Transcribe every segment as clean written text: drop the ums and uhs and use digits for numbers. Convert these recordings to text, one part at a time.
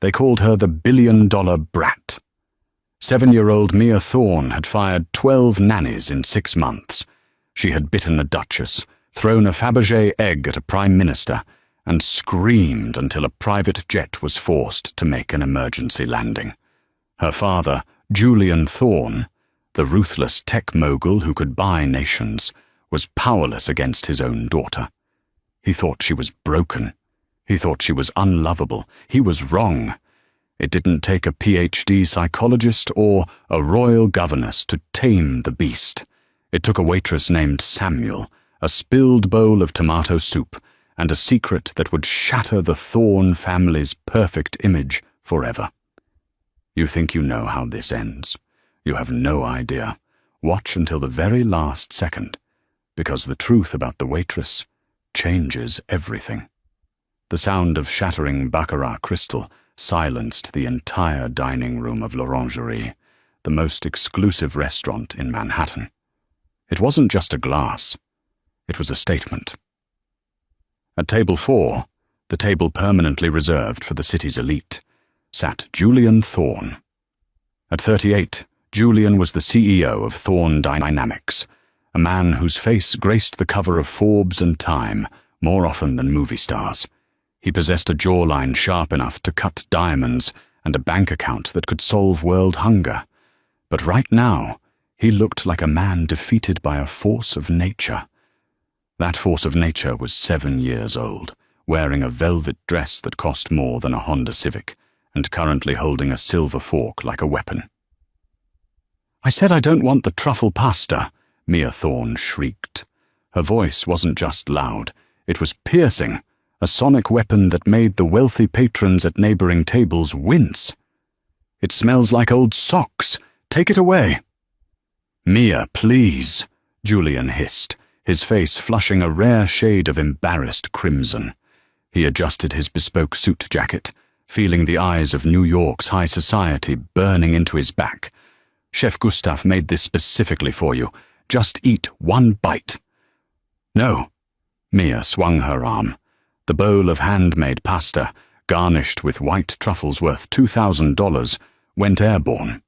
They called her the billion-dollar brat. 7-year-old Mia Thorne had fired 12 nannies in 6 months. She had bitten a duchess, thrown a Fabergé egg at a prime minister, and screamed until a private jet was forced to make an emergency landing. Her father, Julian Thorne, the ruthless tech mogul who could buy nations, was powerless against his own daughter. He thought she was broken. He thought she was unlovable. He was wrong. It didn't take a PhD psychologist or a royal governess to tame the beast. It took a waitress named Samuel, a spilled bowl of tomato soup, and a secret that would shatter the Thorne family's perfect image forever. You think you know how this ends. You have no idea. Watch until the very last second, because the truth about the waitress changes everything. The sound of shattering baccarat crystal silenced the entire dining room of l'Orangerie, the most exclusive restaurant in Manhattan. It wasn't just a glass. It was a statement. At table 4, the table permanently reserved for the city's elite, sat Julian Thorne. At 38, Julian was the CEO of Thorne Dynamics, a man whose face graced the cover of Forbes and Time more often than movie stars. He possessed a jawline sharp enough to cut diamonds and a bank account that could solve world hunger. But right now, he looked like a man defeated by a force of nature. That force of nature was 7 years old, wearing a velvet dress that cost more than a Honda Civic, and currently holding a silver fork like a weapon. "I said I don't want the truffle pasta," Mia Thorne shrieked. Her voice wasn't just loud, it was piercing, a sonic weapon that made the wealthy patrons at neighboring tables wince. "It smells like old socks. Take it away." "Mia, please," Julian hissed, his face flushing a rare shade of embarrassed crimson. He adjusted his bespoke suit jacket, feeling the eyes of New York's high society burning into his back. "Chef Gustave made this specifically for you. Just eat 1 bite." "No." Mia swung her arm. The bowl of handmade pasta, garnished with white truffles worth $2,000, went airborne.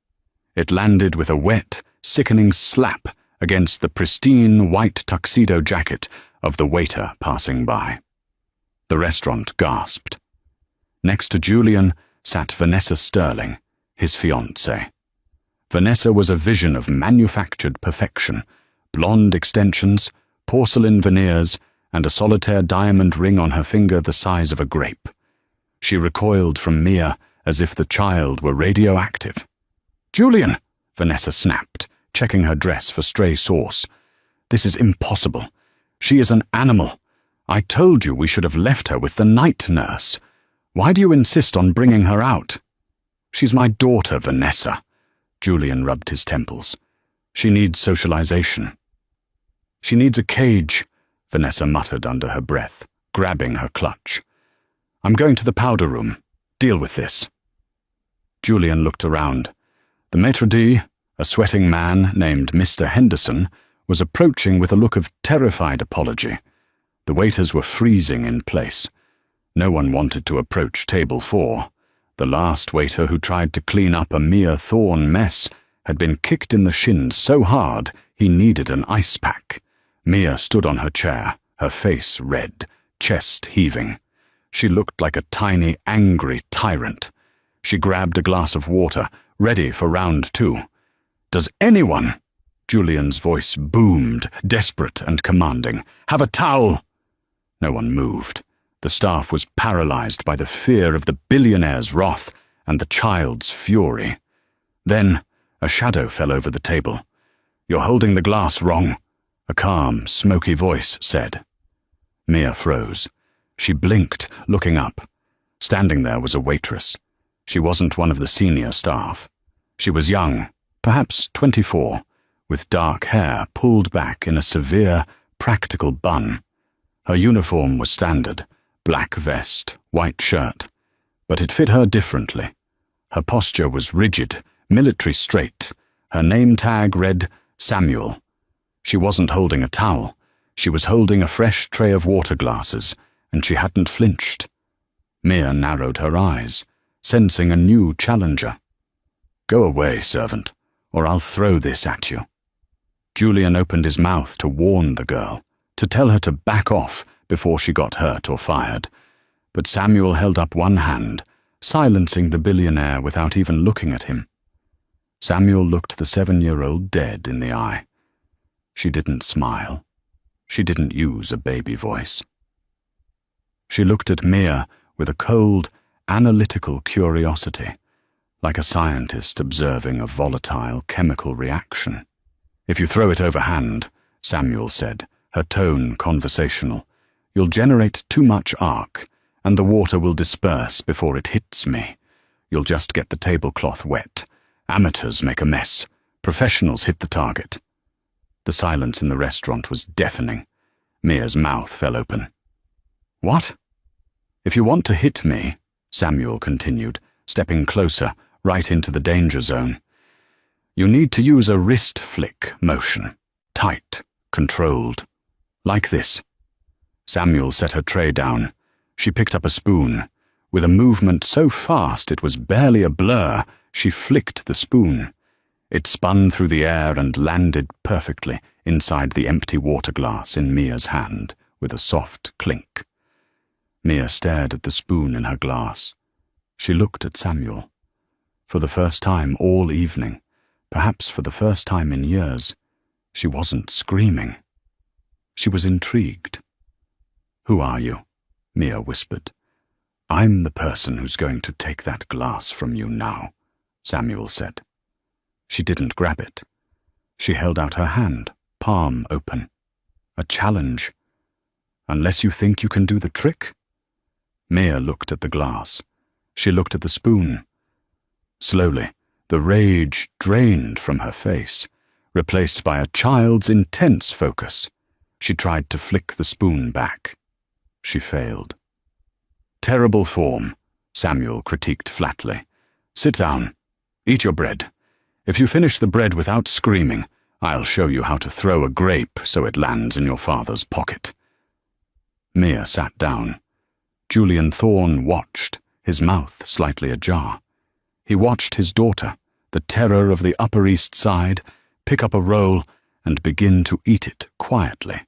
It landed with a wet, sickening slap against the pristine white tuxedo jacket of the waiter passing by. The restaurant gasped. Next to Julian sat Vanessa Sterling, his fiancée. Vanessa was a vision of manufactured perfection, blonde extensions, porcelain veneers, and a solitaire diamond ring on her finger the size of a grape. She recoiled from Mia as if the child were radioactive. "Julian!" Vanessa snapped, checking her dress for stray sauce. "This is impossible. She is an animal. I told you we should have left her with the night nurse. Why do you insist on bringing her out?" "She's my daughter, Vanessa." Julian rubbed his temples. "She needs socialization." "She needs a cage," Vanessa muttered under her breath, grabbing her clutch. "I'm going to the powder room. Deal with this." Julian looked around. The maître d', a sweating man named Mr. Henderson, was approaching with a look of terrified apology. The waiters were freezing in place. No one wanted to approach table 4. The last waiter who tried to clean up a Mia Thorne mess had been kicked in the shins so hard he needed an ice pack. Mia stood on her chair, her face red, chest heaving. She looked like a tiny, angry tyrant. She grabbed a glass of water, ready for round 2. "Does anyone," Julian's voice boomed, desperate and commanding, "have a towel?" No one moved. The staff was paralyzed by the fear of the billionaire's wrath and the child's fury. Then a shadow fell over the table. "You're holding the glass wrong," a calm, smoky voice said. Mia froze. She blinked, looking up. Standing there was a waitress. She wasn't one of the senior staff. She was young, perhaps 24, with dark hair pulled back in a severe, practical bun. Her uniform was standard, black vest, white shirt, but it fit her differently. Her posture was rigid, military straight. Her name tag read Samuel. She wasn't holding a towel. She was holding a fresh tray of water glasses, and she hadn't flinched. Mia narrowed her eyes. sensing a new challenger. "Go away, servant, or I'll throw this at you." Julian opened his mouth to warn the girl, to tell her to back off before she got hurt or fired, but Samuel held up one hand, silencing the billionaire without even looking at him. Samuel looked the 7-year-old dead in the eye. She didn't smile. She didn't use a baby voice. She looked at Mia with a cold, analytical curiosity, like a scientist observing a volatile chemical reaction. "If you throw it overhand," Samuel said, her tone conversational, "you'll generate too much arc, and the water will disperse before it hits me. You'll just get the tablecloth wet. Amateurs make a mess. Professionals hit the target." The silence in the restaurant was deafening. Mia's mouth fell open. "What?" "If you want to hit me," Samuel continued, stepping closer, right into the danger zone, "you need to use a wrist flick motion. Tight, controlled. Like this." Samuel set her tray down. She picked up a spoon. With a movement so fast it was barely a blur, she flicked the spoon. It spun through the air and landed perfectly inside the empty water glass in Mia's hand with a soft clink. Mia stared at the spoon in her glass. She looked at Samuel. For the first time all evening, perhaps for the first time in years, she wasn't screaming. She was intrigued. "Who are you?" Mia whispered. "I'm the person who's going to take that glass from you now," Samuel said. She didn't grab it. She held out her hand, palm open. A challenge. "Unless you think you can do the trick?" Mia looked at the glass. She looked at the spoon. Slowly, the rage drained from her face, replaced by a child's intense focus. She tried to flick the spoon back. She failed. "Terrible form," Samuel critiqued flatly. "Sit down. Eat your bread. If you finish the bread without screaming, I'll show you how to throw a grape so it lands in your father's pocket." Mia sat down. Julian Thorne watched, his mouth slightly ajar. He watched his daughter, the terror of the Upper East Side, pick up a roll and begin to eat it quietly,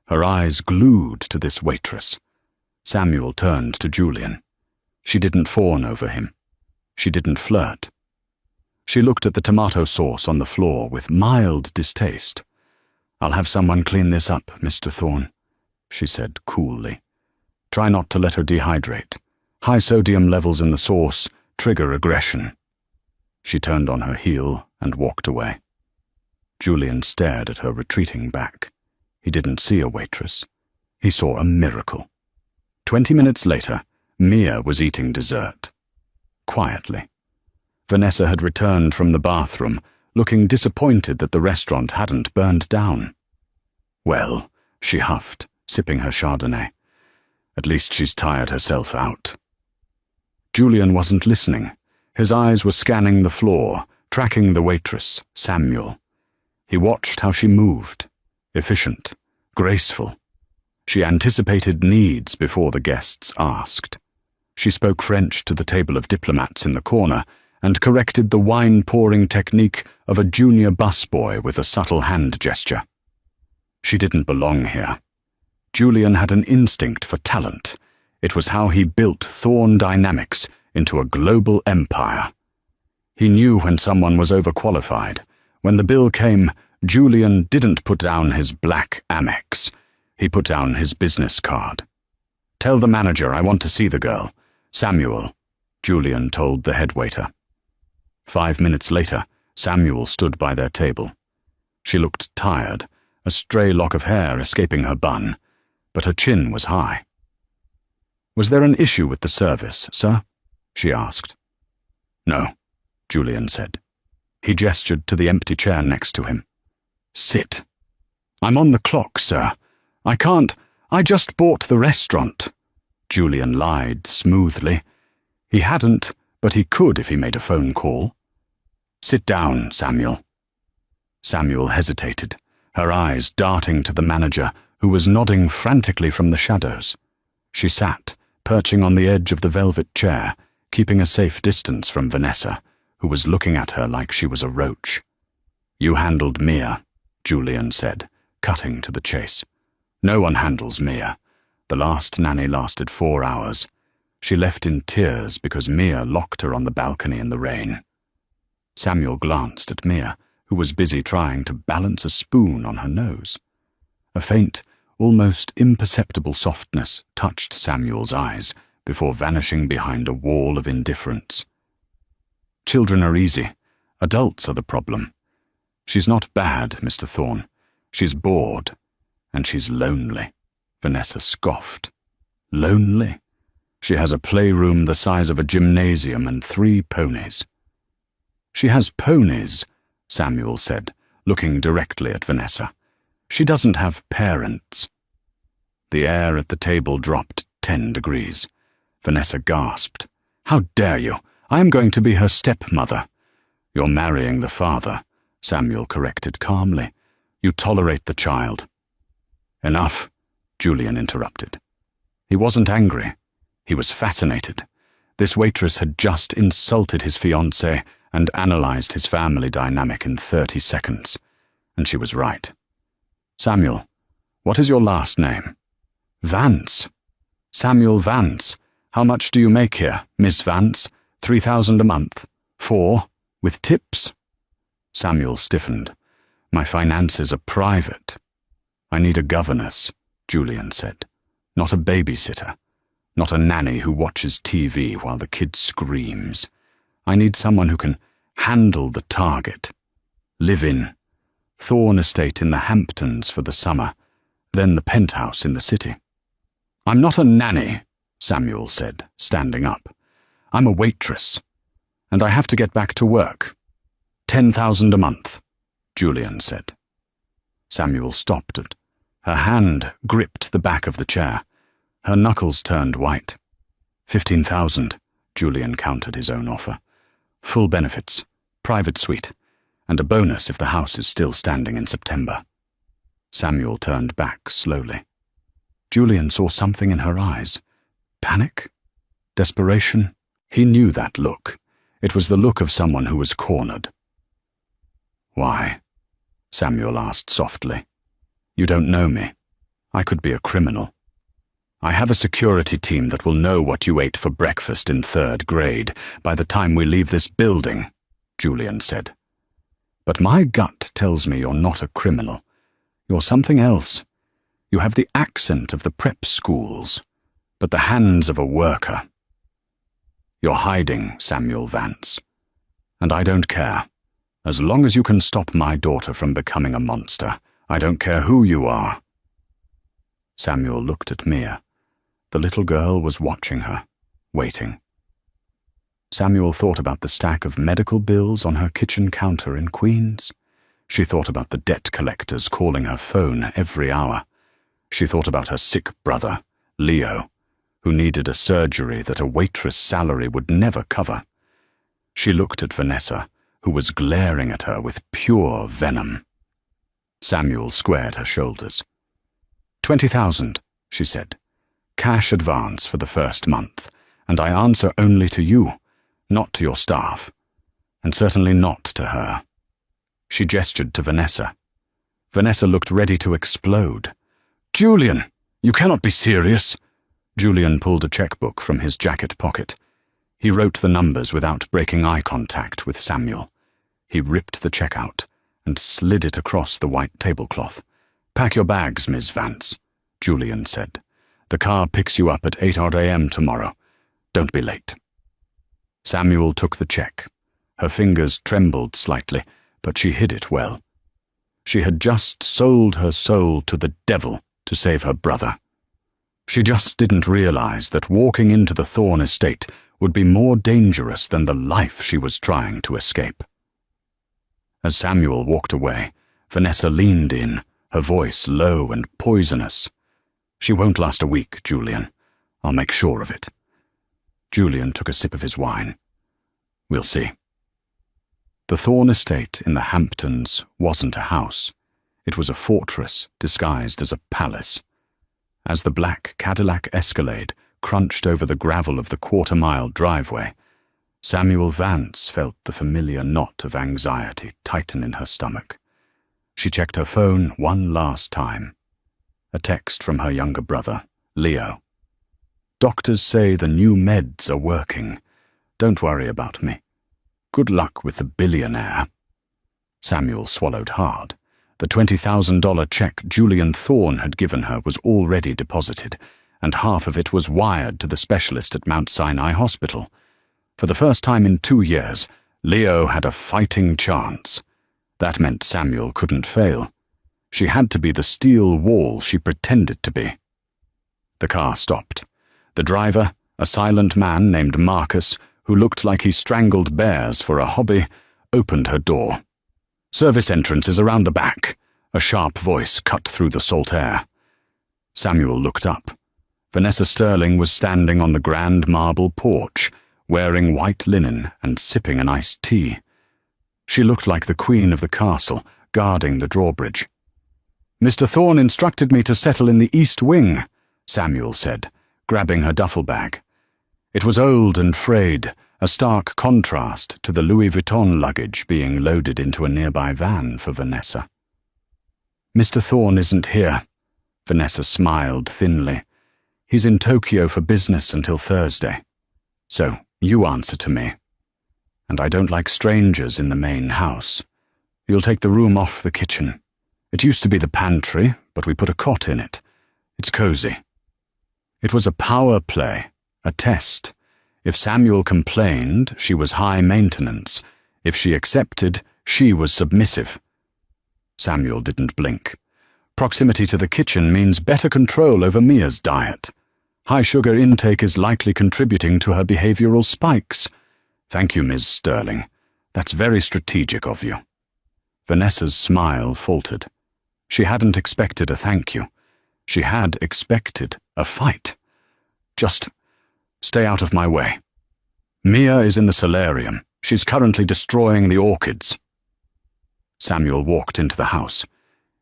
her eyes glued to this waitress. Samuel turned to Julian. She didn't fawn over him. She didn't flirt. She looked at the tomato sauce on the floor with mild distaste. "I'll have someone clean this up, Mr. Thorne," she said coolly. "Try not to let her dehydrate. High sodium levels in the sauce trigger aggression." She turned on her heel and walked away. Julian stared at her retreating back. He didn't see a waitress. He saw a miracle. 20 minutes later, Mia was eating dessert. Quietly. Vanessa had returned from the bathroom, looking disappointed that the restaurant hadn't burned down. "Well," she huffed, sipping her Chardonnay, "at least she's tired herself out." Julian wasn't listening. His eyes were scanning the floor, tracking the waitress, Samuel. He watched how she moved. Efficient, graceful. She anticipated needs before the guests asked. She spoke French to the table of diplomats in the corner and corrected the wine-pouring technique of a junior busboy with a subtle hand gesture. She didn't belong here. Julian had an instinct for talent. It was how he built Thorne Dynamics into a global empire. He knew when someone was overqualified. When the bill came, Julian didn't put down his black Amex. He put down his business card. "Tell the manager I want to see the girl. Samuel," Julian told the head waiter. 5 minutes later, Samuel stood by their table. She looked tired, a stray lock of hair escaping her bun, but her chin was high. "Was there an issue with the service, sir?" she asked. "No," Julian said. He gestured to the empty chair next to him. "Sit." "I'm on the clock, sir. I just bought the restaurant." Julian lied smoothly. He hadn't, but he could if he made a phone call. "Sit down, Samuel." Samuel hesitated, her eyes darting to the manager, who was nodding frantically from the shadows. She sat, perching on the edge of the velvet chair, keeping a safe distance from Vanessa, who was looking at her like she was a roach. "You handled Mia," Julian said, cutting to the chase. "No one handles Mia. The last nanny lasted 4 hours. She left in tears because Mia locked her on the balcony in the rain." Samuel glanced at Mia, who was busy trying to balance a spoon on her nose. A faint, almost imperceptible softness touched Samuel's eyes before vanishing behind a wall of indifference. "Children are easy. Adults are the problem. She's not bad, Mr. Thorne. She's bored. And she's lonely," Vanessa scoffed. "Lonely? She has a playroom the size of a gymnasium and 3 ponies." "She has ponies," Samuel said, looking directly at Vanessa. "She doesn't have parents." The air at the table dropped 10 degrees. Vanessa gasped. "How dare you? I am going to be her stepmother." "You're marrying the father," Samuel corrected calmly. "You tolerate the child." "Enough," Julian interrupted. He wasn't angry. He was fascinated. This waitress had just insulted his fiancée and analyzed his family dynamic in 30 seconds. And she was right. "Samuel, what is your last name?" "Vance. Samuel Vance. How much do you make here, Miss Vance? 3,000 a month? 4? With tips?" Samuel stiffened. "My finances are private." "I need a governess," Julian said. "Not a babysitter. Not a nanny who watches TV while the kid screams. I need someone who can handle the target. Live in. Thorne Estate in the Hamptons for the summer, then the penthouse in the city." "I'm not a nanny," Samuel said, standing up. "I'm a waitress. And I have to get back to work. 10,000 a month," Julian said. Samuel stopped and her hand gripped the back of the chair. Her knuckles turned white. 15,000, Julian countered his own offer. "Full benefits, private suite, and a bonus if the house is still standing in September." Samuel turned back slowly. Julian saw something in her eyes. Panic? Desperation? He knew that look. It was the look of someone who was cornered. "Why?" Samuel asked softly. "You don't know me. I could be a criminal. I have a security team that will know what you ate for breakfast in 3rd grade by the time we leave this building," Julian said. "But my gut tells me you're not a criminal. You're something else. You have the accent of the prep schools, but the hands of a worker. You're hiding, Samuel Vance. And I don't care. As long as you can stop my daughter from becoming a monster, I don't care who you are." Samuel looked at Mia. The little girl was watching her, waiting. Samuel thought about the stack of medical bills on her kitchen counter in Queens. She thought about the debt collectors calling her phone every hour. She thought about her sick brother, Leo, who needed a surgery that a waitress salary would never cover. She looked at Vanessa, who was glaring at her with pure venom. Samuel squared her shoulders. 20,000, she said. "Cash advance for the first month, and I answer only to you, not to your staff, and certainly not to her." She gestured to Vanessa. Vanessa looked ready to explode. "Julian, you cannot be serious." Julian pulled a checkbook from his jacket pocket. He wrote the numbers without breaking eye contact with Samuel. He ripped the check out and slid it across the white tablecloth. "Pack your bags, Miss Vance," Julian said. "The car picks you up at 8 a.m. tomorrow. Don't be late." Samuel took the check. Her fingers trembled slightly, but she hid it well. She had just sold her soul to the devil to save her brother. She just didn't realize that walking into the Thorne estate would be more dangerous than the life she was trying to escape. As Samuel walked away, Vanessa leaned in, her voice low and poisonous. "She won't last a week, Julian. I'll make sure of it." Julian took a sip of his wine. "We'll see." The Thorne estate in the Hamptons wasn't a house. It was a fortress disguised as a palace. As the black Cadillac Escalade crunched over the gravel of the quarter-mile driveway, Samuel Vance felt the familiar knot of anxiety tighten in her stomach. She checked her phone one last time. A text from her younger brother, Leo. "Doctors say the new meds are working. Don't worry about me. Good luck with the billionaire." Samuel swallowed hard. The $20,000 check Julian Thorne had given her was already deposited, and half of it was wired to the specialist at Mount Sinai Hospital. For the first time in 2 years, Leo had a fighting chance. That meant Samuel couldn't fail. She had to be the steel wall she pretended to be. The car stopped. The driver, a silent man named Marcus, who looked like he strangled bears for a hobby, opened her door. "Service entrance is around the back," a sharp voice cut through the salt air. Samuel looked up. Vanessa Sterling was standing on the grand marble porch, wearing white linen and sipping an iced tea. She looked like the queen of the castle, guarding the drawbridge. "Mr. Thorne instructed me to settle in the east wing," Samuel said, grabbing her duffel bag. It was old and frayed, a stark contrast to the Louis Vuitton luggage being loaded into a nearby van for Vanessa. "Mr. Thorne isn't here," Vanessa smiled thinly. "He's in Tokyo for business until Thursday. So you answer to me. And I don't like strangers in the main house. You'll take the room off the kitchen. It used to be the pantry, but we put a cot in it. It's cozy." It was a power play, a test. If Samuel complained, she was high maintenance. If she accepted, she was submissive. Samuel didn't blink. Proximity to the kitchen means better control over Mia's diet. High sugar intake is likely contributing to her behavioral spikes. "Thank you, Ms. Sterling. That's very strategic of you." Vanessa's smile faltered. She hadn't expected a thank you. She had expected a fight. "Just stay out of my way. Mia is in the solarium. She's currently destroying the orchids." Samuel walked into the house.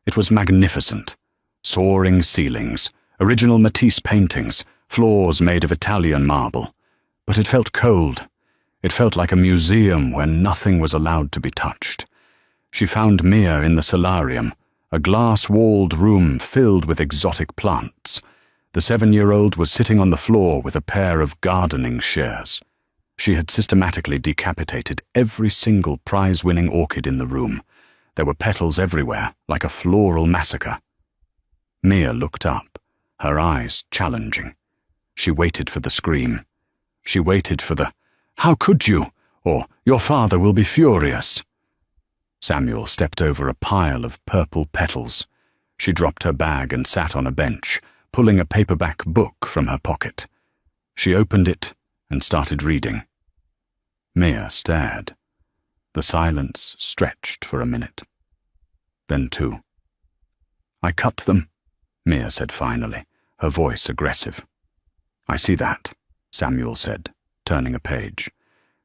It was magnificent. Soaring ceilings, original Matisse paintings, floors made of Italian marble. But it felt cold. It felt like a museum where nothing was allowed to be touched. She found Mia in the solarium, a glass-walled room filled with exotic plants. The 7-year-old was sitting on the floor with a pair of gardening shears. She had systematically decapitated every single prize-winning orchid in the room. There were petals everywhere, like a floral massacre. Mia looked up, her eyes challenging. She waited for the scream. She waited for the, "How could you?" or "Your father will be furious." Samuel stepped over a pile of purple petals. She dropped her bag and sat on a bench, pulling a paperback book from her pocket. She opened it and started reading. Mia stared. The silence stretched for a minute. Then 2. "I cut them," Mia said finally, her voice aggressive. "I see that," Samuel said, turning a page.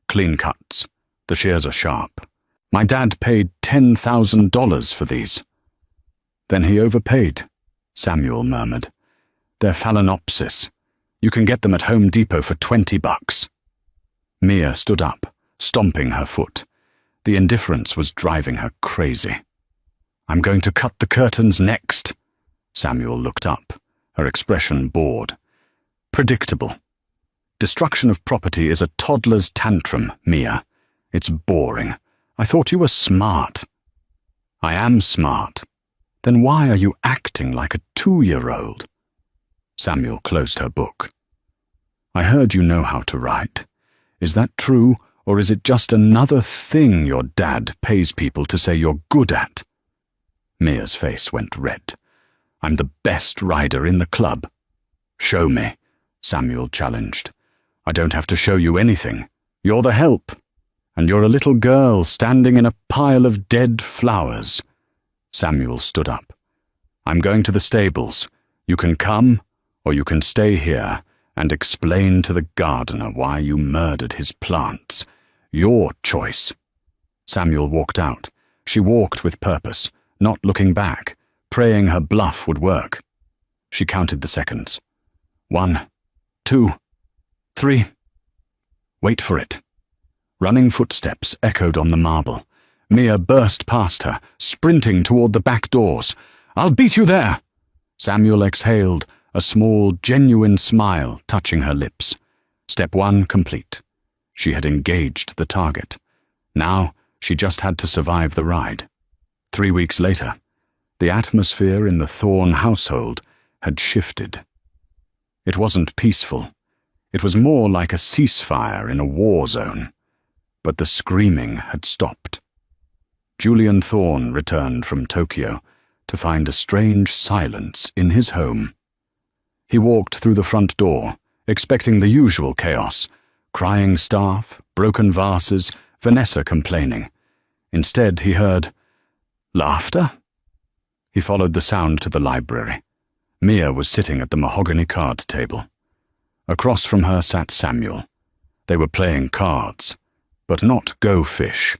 "Clean cuts. The shears are sharp. My dad paid $10,000 for these." "Then he overpaid," Samuel murmured. "They're Phalaenopsis. You can get them at Home Depot for $20. Mia stood up, stomping her foot. The indifference was driving her crazy. "I'm going to cut the curtains next." Samuel looked up, her expression bored. "Predictable. Destruction of property is a toddler's tantrum, Mia. It's boring. I thought you were smart." "I am smart. Then why are you acting like a 2-year-old? Samuel closed her book. "I heard you know how to write. Is that true, or is it just another thing your dad pays people to say you're good at?" Mia's face went red. "I'm the best rider in the club." "Show me," Samuel challenged. "I don't have to show you anything. You're the help. And you're a little girl standing in a pile of dead flowers." Samuel stood up. "I'm going to the stables. You can come, or you can stay here and explain to the gardener why you murdered his plants. Your choice." Samuel walked out. She walked with purpose, not looking back, praying her bluff would work. She counted the seconds. 1, 2, 3. "Wait for it." Running footsteps echoed on the marble. Mia burst past her, sprinting toward the back doors. "I'll beat you there!" Samuel exhaled, a small, genuine smile touching her lips. Step 1 complete. She had engaged the target. Now, she just had to survive the ride. 3 weeks later, the atmosphere in the Thorne household had shifted. It wasn't peaceful. It was more like a ceasefire in a war zone. But the screaming had stopped. Julian Thorne returned from Tokyo to find a strange silence in his home. He walked through the front door, expecting the usual chaos: crying staff, broken vases, Vanessa complaining. Instead, he heard laughter. He followed the sound to the library. Mia was sitting at the mahogany card table. Across from her sat Samuel. They were playing cards, but not Go Fish.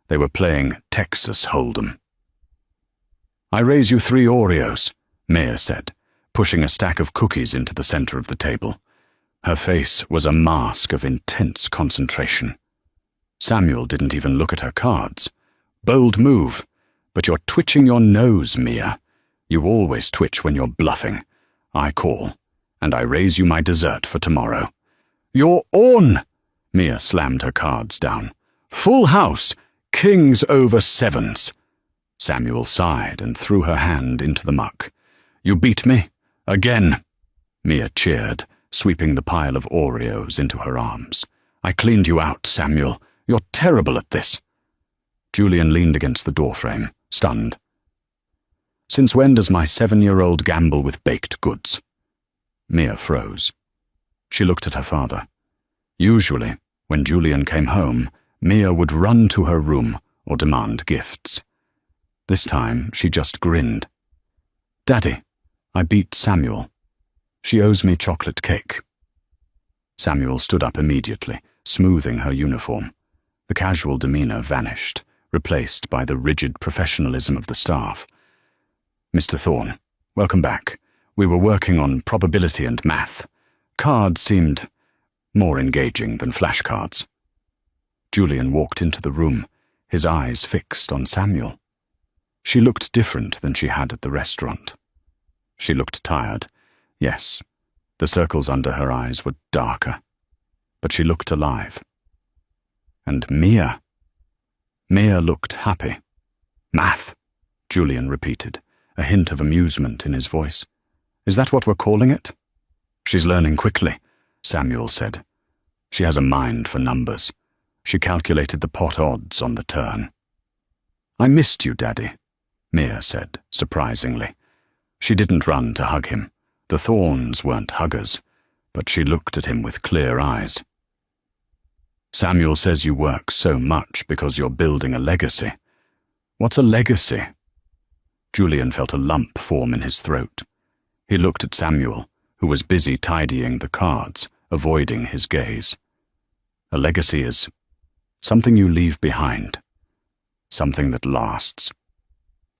They were playing Texas Hold'em. "I raise you 3 Oreos," Mia said, pushing a stack of cookies into the center of the table. Her face was a mask of intense concentration. Samuel didn't even look at her cards. "Bold move, but you're twitching your nose, Mia. You always twitch when you're bluffing. I call, and I raise you my dessert for tomorrow." "You're on!" Mia slammed her cards down. "Full house, kings over 7s. Samuel sighed and threw her hand into the muck. "You beat me? Again?" Mia cheered, sweeping the pile of Oreos into her arms. "I cleaned you out, Samuel. You're terrible at this." Julian leaned against the doorframe, stunned. "Since when does my 7-year-old gamble with baked goods?" Mia froze. She looked at her father. Usually, when Julian came home, Mia would run to her room or demand gifts. This time, she just grinned. "Daddy, I beat Samuel. She owes me chocolate cake." Samuel stood up immediately, smoothing her uniform. The casual demeanor vanished, replaced by the rigid professionalism of the staff. "Mr. Thorne, welcome back. We were working on probability and math. Cards seemed more engaging than flashcards." Julian walked into the room, his eyes fixed on Samuel. She looked different than she had at the restaurant. She looked tired. Yes, the circles under her eyes were darker. But she looked alive. And Mia? Mia looked happy. "Math," Julian repeated, a hint of amusement in his voice. "Is that what we're calling it?" "She's learning quickly," Samuel said. "She has a mind for numbers." She calculated the pot odds on the turn. "I missed you, Daddy," Mia said, surprisingly. She didn't run to hug him. The Thornes weren't huggers, but she looked at him with clear eyes. "Samuel says you work so much because you're building a legacy. What's a legacy?" Julian felt a lump form in his throat. He looked at Samuel, who was busy tidying the cards, avoiding his gaze. "A legacy is something you leave behind. Something that lasts."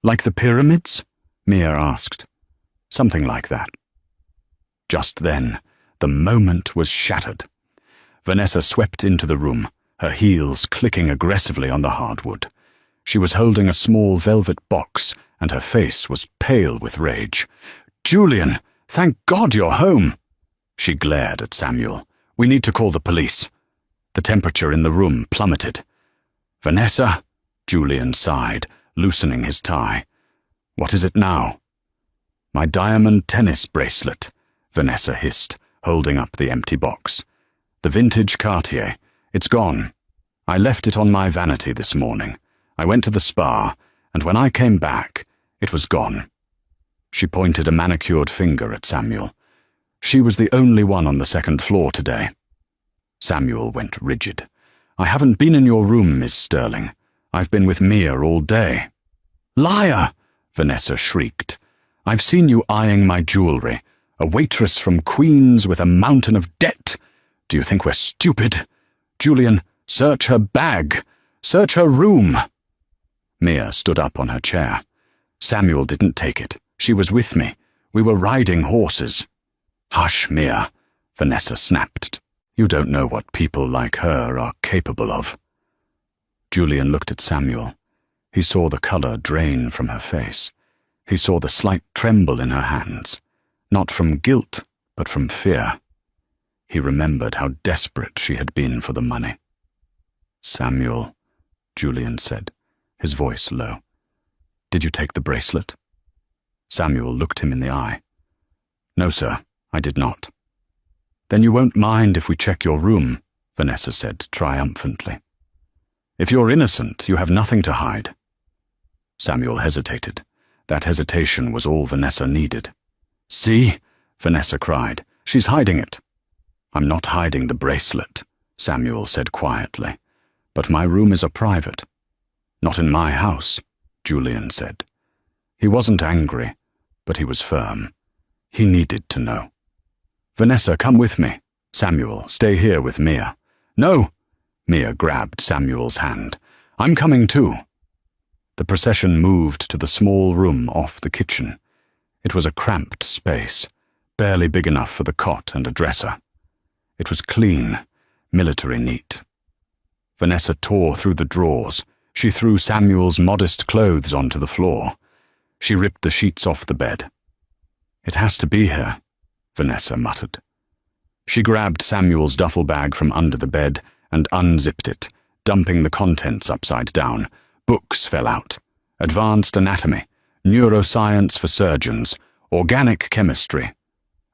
"Like the pyramids?" Mia asked. "Something like that." Just then, the moment was shattered. Vanessa swept into the room, her heels clicking aggressively on the hardwood. She was holding a small velvet box, and her face was pale with rage. "Julian, thank God you're home!" She glared at Samuel. "We need to call the police." The temperature in the room plummeted. "Vanessa," Julian sighed, loosening his tie. "What is it now?" "My diamond tennis bracelet," Vanessa hissed, holding up the empty box. "The vintage Cartier. It's gone. I left it on my vanity this morning. I went to the spa, and when I came back, it was gone." She pointed a manicured finger at Samuel. "She was the only one on the second floor today." Samuel went rigid. "I haven't been in your room, Miss Sterling. I've been with Mia all day." "Liar!" Vanessa shrieked. "I've seen you eyeing my jewelry. A waitress from Queens with a mountain of debt. Do you think we're stupid? Julian, search her bag. Search her room." Mia stood up on her chair. "Samuel didn't take it. She was with me. We were riding horses." "Hush, Mia," Vanessa snapped. "You don't know what people like her are capable of." Julian looked at Samuel. He saw the colour drain from her face. He saw the slight tremble in her hands, not from guilt, but from fear. He remembered how desperate she had been for the money. "Samuel," Julian said, his voice low. "Did you take the bracelet?" Samuel looked him in the eye. "No, sir, I did not." "Then you won't mind if we check your room," Vanessa said triumphantly. "If you're innocent, you have nothing to hide." Samuel hesitated. That hesitation was all Vanessa needed. "See?" Vanessa cried. "She's hiding it." "I'm not hiding the bracelet," Samuel said quietly. "But my room is a private." "Not in my house," Julian said. He wasn't angry, but he was firm. He needed to know. "Vanessa, come with me. Samuel, stay here with Mia." "No!" Mia grabbed Samuel's hand. "I'm coming too." The procession moved to the small room off the kitchen. It was a cramped space, barely big enough for the cot and a dresser. It was clean, military neat. Vanessa tore through the drawers. She threw Samuel's modest clothes onto the floor. She ripped the sheets off the bed. "It has to be here," Vanessa muttered. She grabbed Samuel's duffel bag from under the bed and unzipped it, dumping the contents upside down. Books fell out. Advanced anatomy, neuroscience for surgeons, organic chemistry.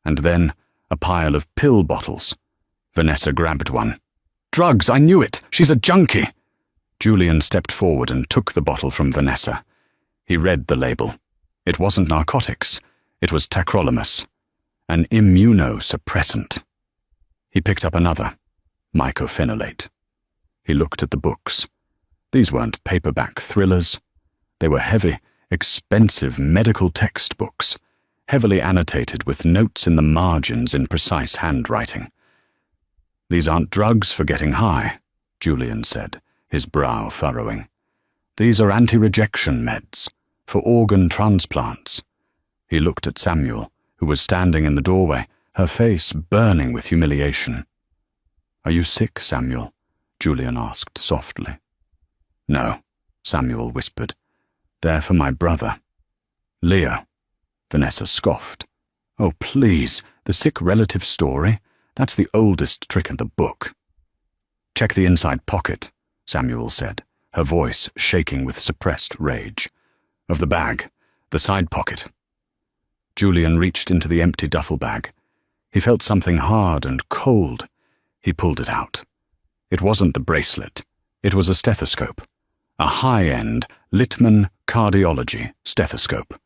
And then a pile of pill bottles. Vanessa grabbed one. "Drugs, I knew it! She's a junkie!" Julian stepped forward and took the bottle from Vanessa. He read the label. It wasn't narcotics. It was tacrolimus, an immunosuppressant. He picked up another, mycophenolate. He looked at the books. These weren't paperback thrillers. They were heavy, expensive medical textbooks, heavily annotated with notes in the margins in precise handwriting. "These aren't drugs for getting high," Julian said, his brow furrowing. "These are anti-rejection meds, for organ transplants." He looked at Samuel, who was standing in the doorway, her face burning with humiliation. "Are you sick, Samuel?" Julian asked softly. "No," Samuel whispered. "They're for my brother." "Leo," Vanessa scoffed. "Oh, please, the sick relative story? That's the oldest trick in the book." "Check the inside pocket," Samuel said, her voice shaking with suppressed rage. "Of the bag, the side pocket." Julian reached into the empty duffel bag. He felt something hard and cold. He pulled it out. It wasn't the bracelet. It was a stethoscope. A high-end Littman cardiology stethoscope.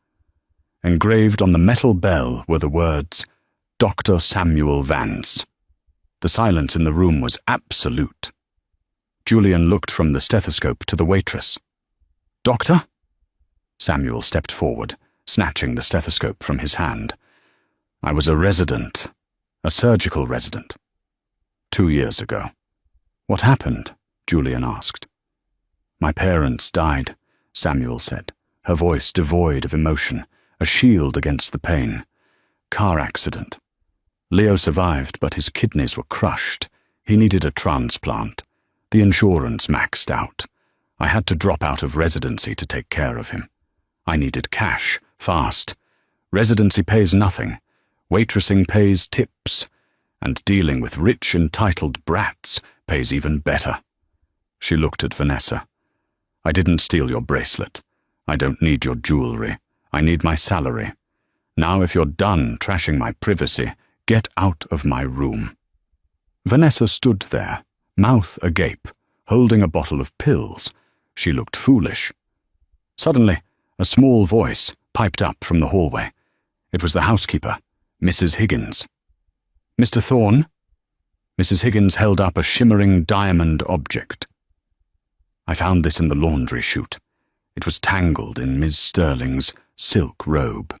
Engraved on the metal bell were the words, "Dr. Samuel Vance." The silence in the room was absolute. Julian looked from the stethoscope to the waitress. "Doctor?" Samuel stepped forward, snatching the stethoscope from his hand. "I was a resident, a surgical resident. 2 years ago." "What happened?" Julian asked. "My parents died," Samuel said, her voice devoid of emotion, a shield against the pain. "Car accident. Leo survived, but his kidneys were crushed. He needed a transplant. The insurance maxed out. I had to drop out of residency to take care of him. I needed cash, fast. Residency pays nothing. Waitressing pays tips. And dealing with rich, entitled brats pays even better." She looked at Vanessa. "I didn't steal your bracelet. I don't need your jewelry. I need my salary. Now if you're done trashing my privacy, get out of my room." Vanessa stood there, mouth agape, holding a bottle of pills. She looked foolish. Suddenly, a small voice piped up from the hallway. It was the housekeeper, Mrs. Higgins. "Mr. Thorne?" Mrs. Higgins held up a shimmering diamond object. "I found this in the laundry chute. It was tangled in Miss Sterling's silk robe.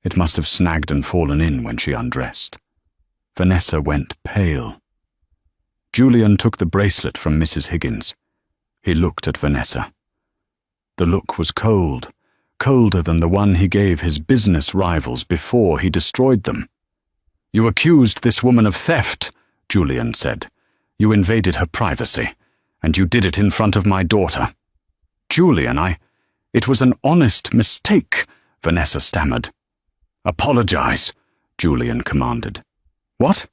It must have snagged and fallen in when she undressed." Vanessa went pale. Julian took the bracelet from Mrs. Higgins. He looked at Vanessa. The look was cold, colder than the one he gave his business rivals before he destroyed them. "You accused this woman of theft," Julian said. "You invaded her privacy, And you did it in front of my daughter. Julian, it was an honest mistake, Vanessa stammered. Apologize, Julian commanded. What?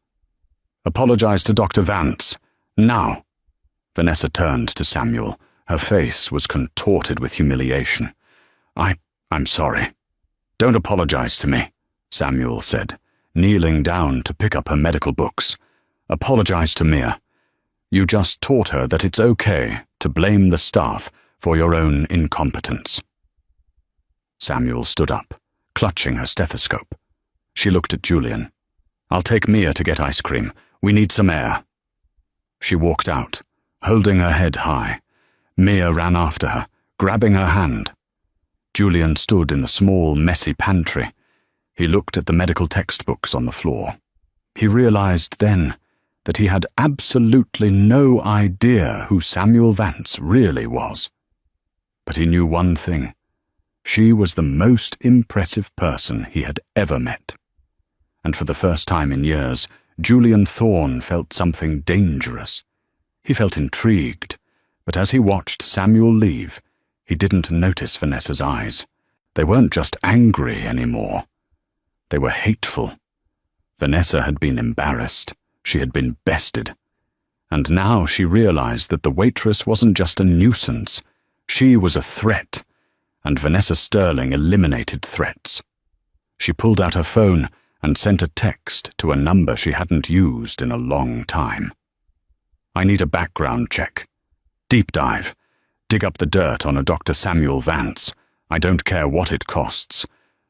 Apologize to Dr. Vance. Now. Vanessa turned to Samuel. Her face was contorted with humiliation. I'm sorry. Don't apologize to me, Samuel said, kneeling down to pick up her medical books. Apologize to Mia. You just taught her that it's okay to blame the staff for your own incompetence. Samuel stood up, clutching her stethoscope. She looked at Julian. I'll take Mia to get ice cream. We need some air. She walked out, holding her head high. Mia ran after her, grabbing her hand. Julian stood in the small, messy pantry. He looked at the medical textbooks on the floor. He realized then that he had absolutely no idea who Samuel Vance really was. But he knew one thing. She was the most impressive person he had ever met. And for the first time in years, Julian Thorne felt something dangerous. He felt intrigued, but as he watched Samuel leave, he didn't notice Vanessa's eyes. They weren't just angry anymore. They were hateful. Vanessa had been embarrassed. She had been bested. And now she realized that the waitress wasn't just a nuisance. She was a threat, and Vanessa Sterling eliminated threats. She pulled out her phone and sent a text to a number she hadn't used in a long time. I need a background check. Deep dive. Dig up the dirt on a Dr. Samuel Vance. I don't care what it costs.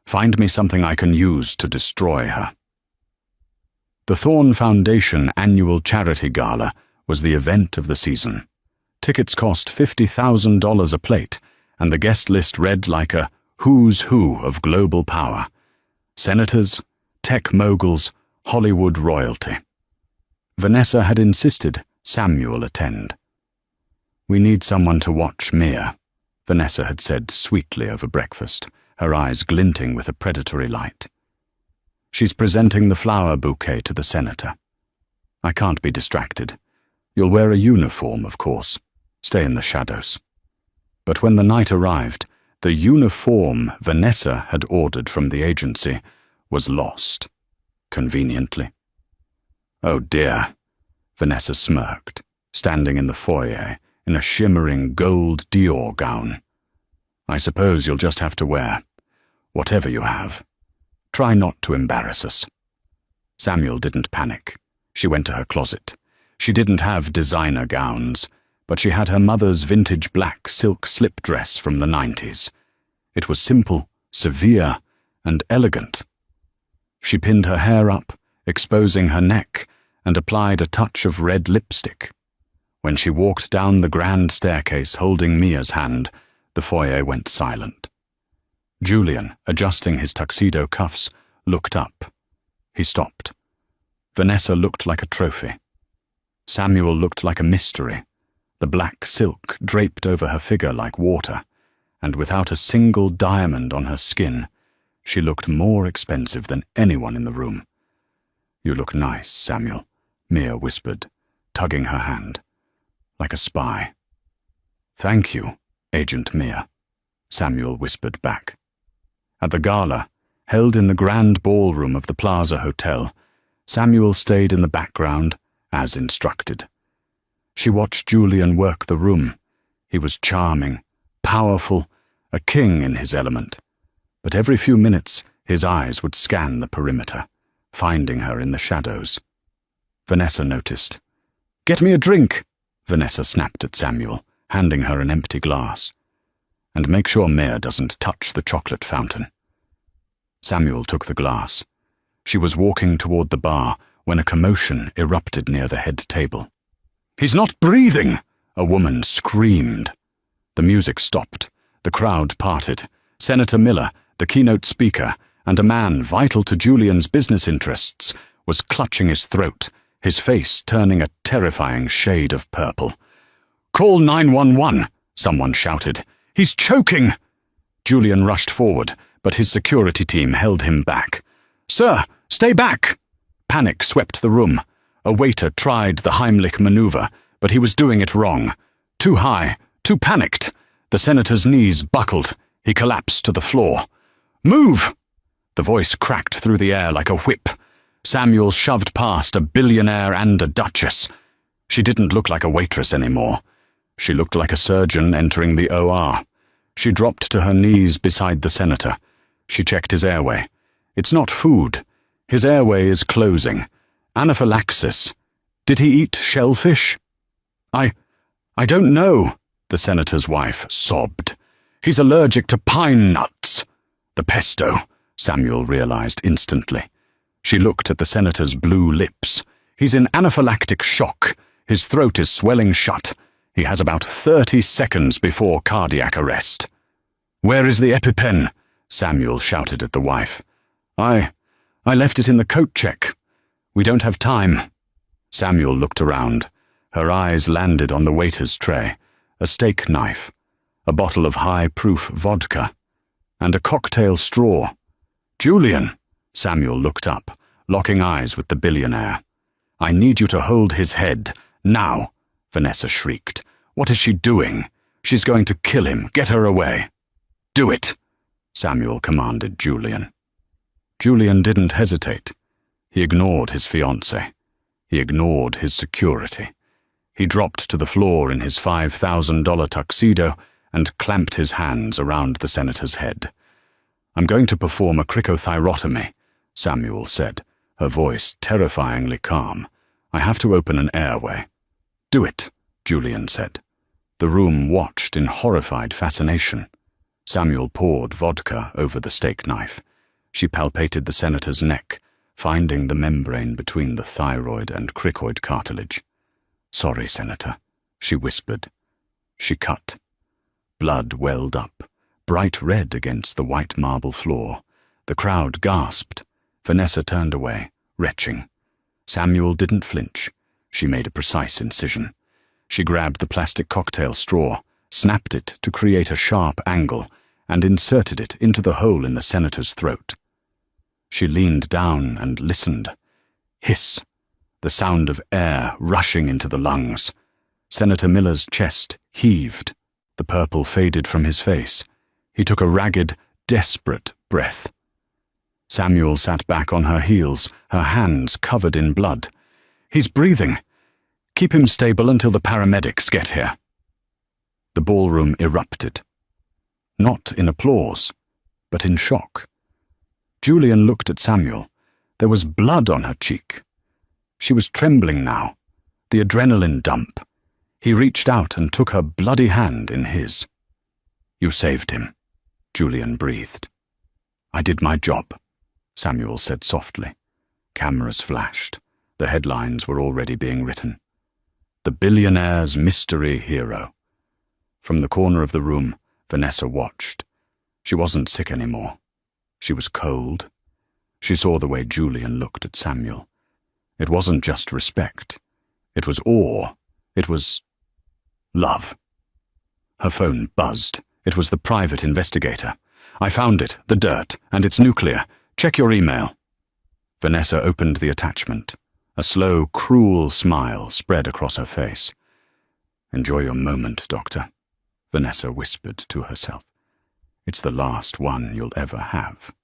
Find me something I can use to destroy her. The Thorne Foundation annual charity gala was the event of the season. Tickets cost $50,000 a plate, and the guest list read like a who's who of global power. Senators, tech moguls, Hollywood royalty. Vanessa had insisted Samuel attend. We need someone to watch Mia, Vanessa had said sweetly over breakfast, her eyes glinting with a predatory light. She's presenting the flower bouquet to the senator. I can't be distracted. You'll wear a uniform, of course. Stay in the shadows. But when the night arrived, the uniform Vanessa had ordered from the agency was lost, conveniently. Oh dear, Vanessa smirked, standing in the foyer in a shimmering gold Dior gown. I suppose you'll just have to wear whatever you have. Try not to embarrass us. Samuel didn't panic. She went to her closet. She didn't have designer gowns, but she had her mother's vintage black silk slip dress from the 90s. It was simple, severe, and elegant. She pinned her hair up, exposing her neck, and applied a touch of red lipstick. When she walked down the grand staircase holding Mia's hand, the foyer went silent. Julian, adjusting his tuxedo cuffs, looked up. He stopped. Vanessa looked like a trophy. Samuel looked like a mystery, the black silk draped over her figure like water, and without a single diamond on her skin, she looked more expensive than anyone in the room. You look nice, Samuel, Mia whispered, tugging her hand. Like a spy. Thank you, Agent Mia, Samuel whispered back. At the gala, held in the grand ballroom of the Plaza Hotel, Samuel stayed in the background, as instructed. She watched Julian work the room. He was charming, powerful, a king in his element. But every few minutes, his eyes would scan the perimeter, finding her in the shadows. Vanessa noticed. Get me a drink, Vanessa snapped at Samuel, handing her an empty glass. And make sure Mia doesn't touch the chocolate fountain. Samuel took the glass. She was walking toward the bar when a commotion erupted near the head table. He's not breathing! A woman screamed. The music stopped. The crowd parted. Senator Miller, the keynote speaker, and a man vital to Julian's business interests, was clutching his throat, his face turning a terrifying shade of purple. Call 911, someone shouted. He's choking! Julian rushed forward, but his security team held him back. Sir, stay back! Panic swept the room. A waiter tried the Heimlich maneuver, but he was doing it wrong. Too high, too panicked. The senator's knees buckled. He collapsed to the floor. "Move!" The voice cracked through the air like a whip. Samuel shoved past a billionaire and a duchess. She didn't look like a waitress anymore. She looked like a surgeon entering the OR. She dropped to her knees beside the senator. She checked his airway. It's not food. His airway is closing. Anaphylaxis. Did he eat shellfish? I don't know, the senator's wife sobbed. He's allergic to pine nuts. The pesto, Samuel realized instantly. She looked at the senator's blue lips. He's in anaphylactic shock. His throat is swelling shut. He has about 30 seconds before cardiac arrest. "Where is the EpiPen?" Samuel shouted at the wife. I left it in the coat check. We don't have time." Samuel looked around. Her eyes landed on the waiter's tray, a steak knife, a bottle of high-proof vodka, and a cocktail straw. "Julian," Samuel looked up, locking eyes with the billionaire. "I need you to hold his head, now," Vanessa shrieked. "What is she doing? She's going to kill him. Get her away." "Do it," Samuel commanded Julian. Julian didn't hesitate. He ignored his fiancée. He ignored his security. He dropped to the floor in his $5,000 tuxedo and clamped his hands around the senator's head. "I'm going to perform a cricothyrotomy," Samuel said, her voice terrifyingly calm. "I have to open an airway." "Do it," Julian said. The room watched in horrified fascination. Samuel poured vodka over the steak knife. She palpated the senator's neck, finding the membrane between the thyroid and cricoid cartilage. "Sorry, Senator," she whispered. She cut. Blood welled up, bright red against the white marble floor. The crowd gasped. Vanessa turned away, retching. Samuel didn't flinch. She made a precise incision. She grabbed the plastic cocktail straw, snapped it to create a sharp angle, and inserted it into the hole in the senator's throat. She leaned down and listened. Hiss. The sound of air rushing into the lungs. Senator Miller's chest heaved. The purple faded from his face. He took a ragged, desperate breath. Samuel sat back on her heels, her hands covered in blood. "He's breathing. Keep him stable until the paramedics get here." The ballroom erupted. Not in applause, but in shock. Julian looked at Samuel. There was blood on her cheek. She was trembling now, the adrenaline dump. He reached out and took her bloody hand in his. "You saved him," Julian breathed. "I did my job," Samuel said softly. Cameras flashed. The headlines were already being written. "The Billionaire's Mystery Hero." From the corner of the room, Vanessa watched. She wasn't sick anymore. She was cold. She saw the way Julian looked at Samuel. It wasn't just respect. It was awe. It was love. Her phone buzzed. It was the private investigator. "I found it, the dirt, and it's nuclear. Check your email." Vanessa opened the attachment. A slow, cruel smile spread across her face. "Enjoy your moment, Doctor," Vanessa whispered to herself. "It's the last one you'll ever have."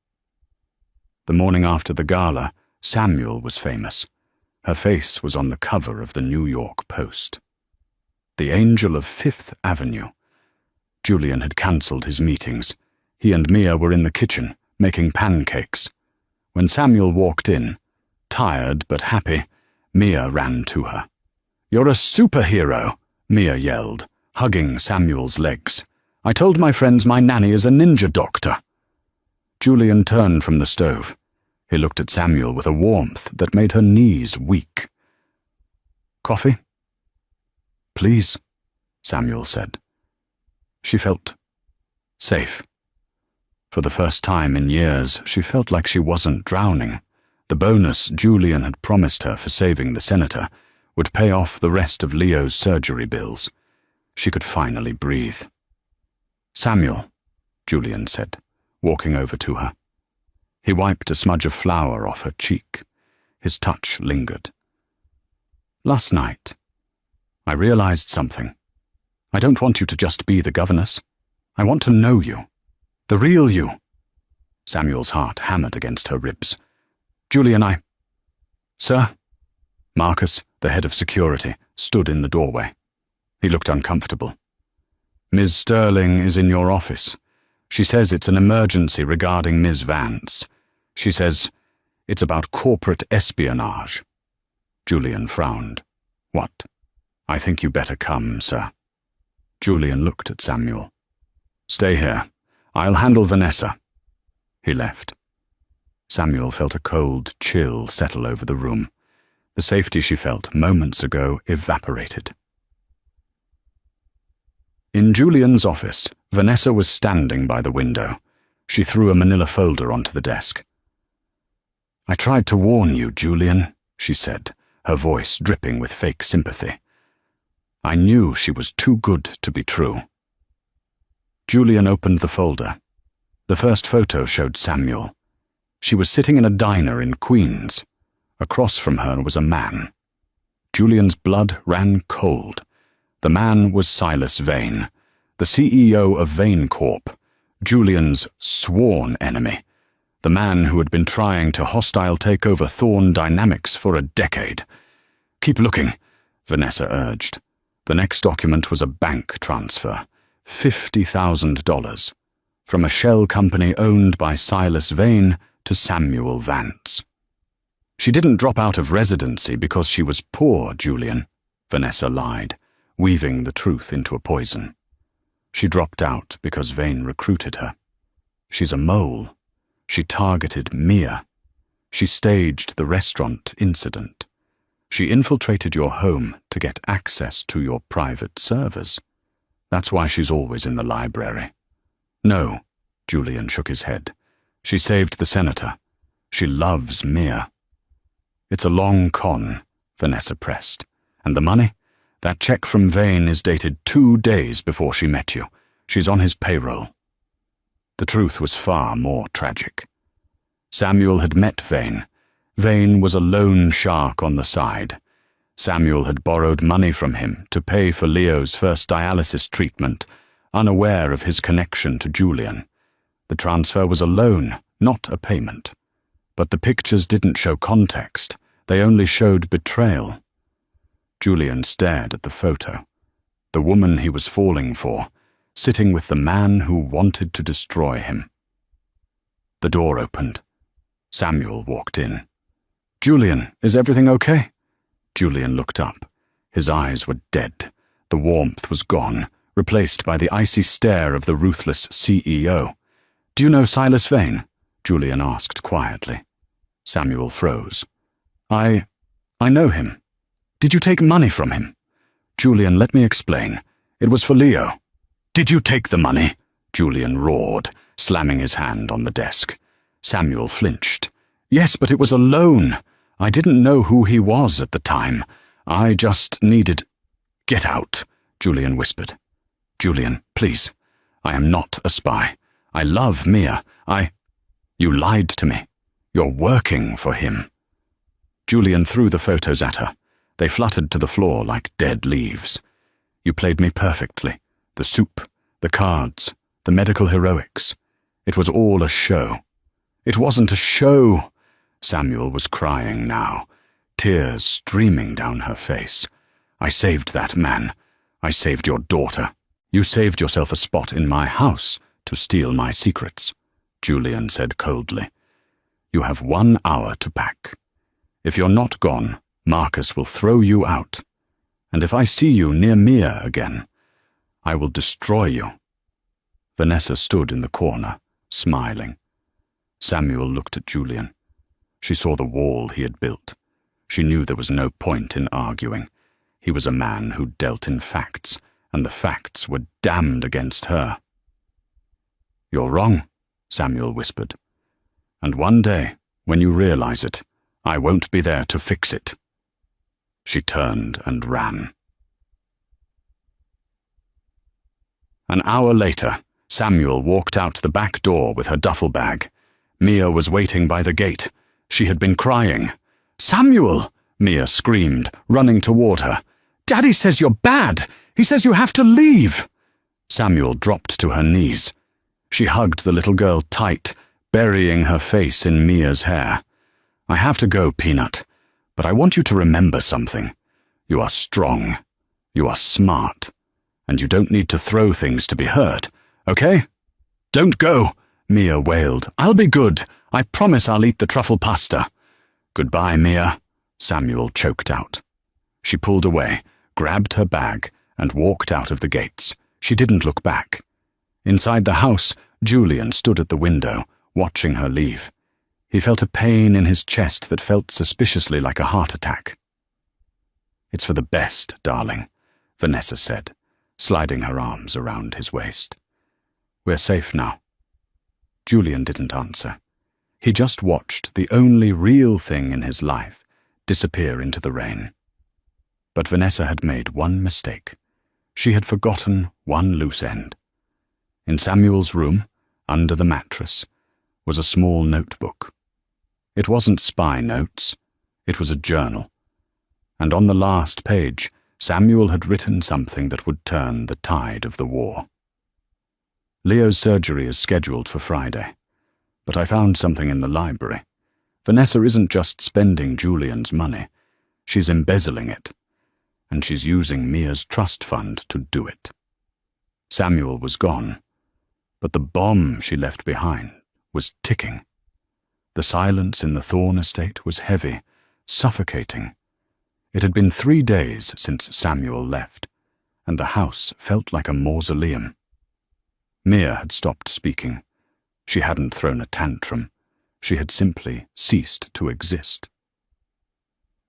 The morning after the gala, Samuel was famous. Her face was on the cover of the New York Post. The Angel of Fifth Avenue. Julian had cancelled his meetings. He and Mia were in the kitchen, making pancakes. When Samuel walked in, tired but happy, Mia ran to her. "You're a superhero," Mia yelled, hugging Samuel's legs. "I told my friends my nanny is a ninja doctor." Julian turned from the stove. He looked at Samuel with a warmth that made her knees weak. "Coffee?" "Please," Samuel said. She felt safe. For the first time in years, she felt like she wasn't drowning. The bonus Julian had promised her for saving the senator would pay off the rest of Leo's surgery bills. She could finally breathe. "Samuel," Julian said, walking over to her. He wiped a smudge of flour off her cheek. His touch lingered. "Last night, I realized something. I don't want you to just be the governess. I want to know you. The real you. Samuel's heart hammered against her ribs. Julian, Sir? Marcus, the head of security, stood in the doorway. He looked uncomfortable. Ms. Sterling is in your office. She says it's an emergency regarding Ms. Vance. She says it's about corporate espionage. Julian frowned. What? I think you better come, sir. Julian looked at Samuel. Stay here. I'll handle Vanessa. He left. Samuel felt a cold chill settle over the room. The safety she felt moments ago evaporated. In Julian's office, Vanessa was standing by the window. She threw a manila folder onto the desk. I tried to warn you, Julian, she said, her voice dripping with fake sympathy. I knew she was too good to be true. Julian opened the folder. The first photo showed Samuel. She was sitting in a diner in Queens. Across from her was a man. Julian's blood ran cold. The man was Silas Vane, the CEO of Vane Corp, Julian's sworn enemy, the man who had been trying to hostile take over Thorne Dynamics for a decade. Keep looking, Vanessa urged. The next document was a bank transfer, $50,000, from a shell company owned by Silas Vane to Samuel Vance. She didn't drop out of residency because she was poor, Julian, Vanessa lied, weaving the truth into a poison. She dropped out because Vane recruited her. She's a mole. She targeted Mia. She staged the restaurant incident. She infiltrated your home to get access to your private servers. That's why she's always in the library. No, Julian shook his head. She saved the senator. She loves Mia. It's a long con, Vanessa pressed. And the money? That check from Vane is dated 2 days before she met you. She's on his payroll. The truth was far more tragic. Samuel had met Vane. Vane was a loan shark on the side. Samuel had borrowed money from him to pay for Leo's first dialysis treatment, unaware of his connection to Julian. The transfer was a loan, not a payment. But the pictures didn't show context. They only showed betrayal. Julian stared at the photo. The woman he was falling for, sitting with the man who wanted to destroy him. The door opened. Samuel walked in. Julian, is everything okay? Julian looked up. His eyes were dead. The warmth was gone, replaced by the icy stare of the ruthless CEO. Do you know Silas Vane? Julian asked quietly. Samuel froze. I know him. Did you take money from him? Julian, let me explain. It was for Leo. Did you take the money? Julian roared, slamming his hand on the desk. Samuel flinched. Yes, but it was a loan. I didn't know who he was at the time. I just needed... Get out, Julian whispered. Julian, please. I am not a spy. I love Mia. You lied to me. You're working for him. Julian threw the photos at her. They fluttered to the floor like dead leaves. You played me perfectly. The soup, the cards, the medical heroics. It was all a show. It wasn't a show. Samuel was crying now, tears streaming down her face. I saved that man. I saved your daughter. You saved yourself a spot in my house to steal my secrets, Julian said coldly. You have 1 hour to pack. If you're not gone, Marcus will throw you out. And if I see you near Mia again, I will destroy you. Vanessa stood in the corner, smiling. Samuel looked at Julian. She saw the wall he had built. She knew there was no point in arguing. He was a man who dealt in facts, and the facts were damned against her. You're wrong, Samuel whispered. And one day, when you realize it, I won't be there to fix it. She turned and ran. An hour later, Samuel walked out the back door with her duffel bag. Mia was waiting by the gate. She had been crying. Samuel! Mia screamed, running toward her. Daddy says you're bad. He says you have to leave. Samuel dropped to her knees. She hugged the little girl tight, burying her face in Mia's hair. I have to go, Peanut, but I want you to remember something. You are strong. You are smart. And you don't need to throw things to be heard, okay? Don't go, Mia wailed. I'll be good. I promise I'll eat the truffle pasta. Goodbye, Mia, Samuel choked out. She pulled away, grabbed her bag, and walked out of the gates. She didn't look back. Inside the house, Julian stood at the window, watching her leave. He felt a pain in his chest that felt suspiciously like a heart attack. It's for the best, darling, Vanessa said, sliding her arms around his waist. We're safe now. Julian didn't answer. He just watched the only real thing in his life disappear into the rain. But Vanessa had made one mistake. She had forgotten one loose end. In Samuel's room, under the mattress, was a small notebook. It wasn't spy notes. It was a journal. And on the last page, Samuel had written something that would turn the tide of the war. Leo's surgery is scheduled for Friday, but I found something in the library. Vanessa isn't just spending Julian's money. She's embezzling it, and she's using Mia's trust fund to do it. Samuel was gone, but the bomb she left behind was ticking. The silence in the Thorne estate was heavy, suffocating. It had been 3 days since Samuel left, and the house felt like a mausoleum. Mia had stopped speaking. She hadn't thrown a tantrum. She had simply ceased to exist.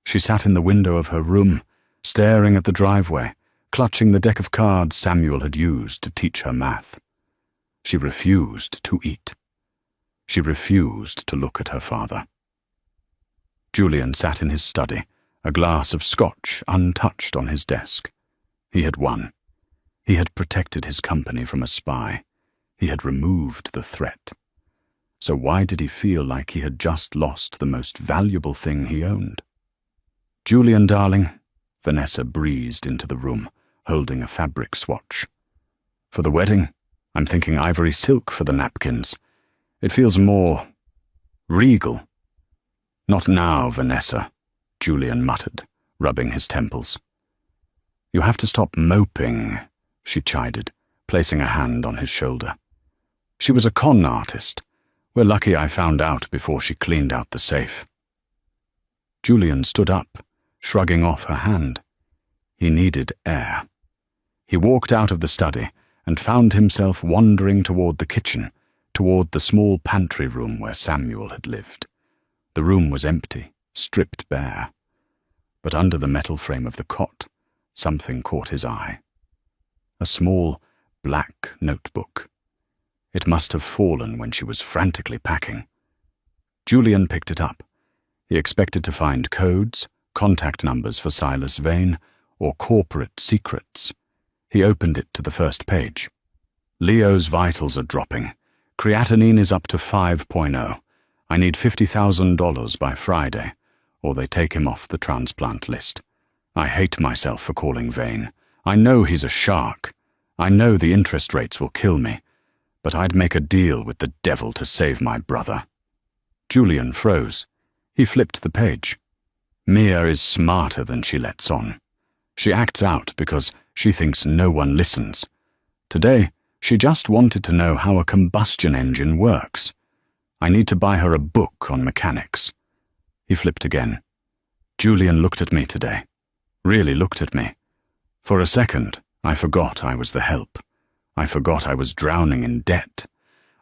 She sat in the window of her room, staring at the driveway, clutching the deck of cards Samuel had used to teach her math. She refused to eat. She refused to look at her father. Julian sat in his study, a glass of scotch untouched on his desk. He had won. He had protected his company from a spy. He had removed the threat. So why did he feel like he had just lost the most valuable thing he owned? Julian, darling, Vanessa breezed into the room, holding a fabric swatch. For the wedding, I'm thinking ivory silk for the napkins. It feels more regal. Not now, Vanessa, Julian muttered, rubbing his temples. You have to stop moping, she chided, placing a hand on his shoulder. She was a con artist. We're lucky I found out before she cleaned out the safe. Julian stood up, shrugging off her hand. He needed air. He walked out of the study and found himself wandering toward the kitchen, toward the small pantry room where Samuel had lived. The room was empty, stripped bare. But under the metal frame of the cot, something caught his eye. A small, black notebook. It must have fallen when she was frantically packing. Julian picked it up. He expected to find codes, contact numbers for Silas Vane, or corporate secrets. He opened it to the first page. Leo's vitals are dropping. Creatinine is up to 5.0. I need $50,000 by Friday, or they take him off the transplant list. I hate myself for calling Vane. I know he's a shark. I know the interest rates will kill me, but I'd make a deal with the devil to save my brother. Julian froze. He flipped the page. Mia is smarter than she lets on. She acts out because she thinks no one listens. Today, she just wanted to know how a combustion engine works. I need to buy her a book on mechanics. He flipped again. Julian looked at me today. Really looked at me. For a second, I forgot I was the help. I forgot I was drowning in debt.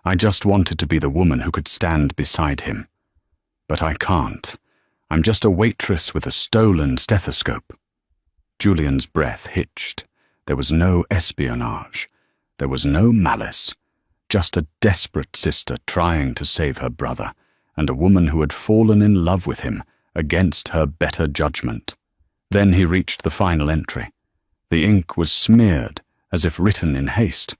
I just wanted to be the woman who could stand beside him. But I can't. I'm just a waitress with a stolen stethoscope. Julian's breath hitched. There was no espionage. There was no malice. Just a desperate sister trying to save her brother, and a woman who had fallen in love with him against her better judgment. Then he reached the final entry. The ink was smeared, as if written in haste.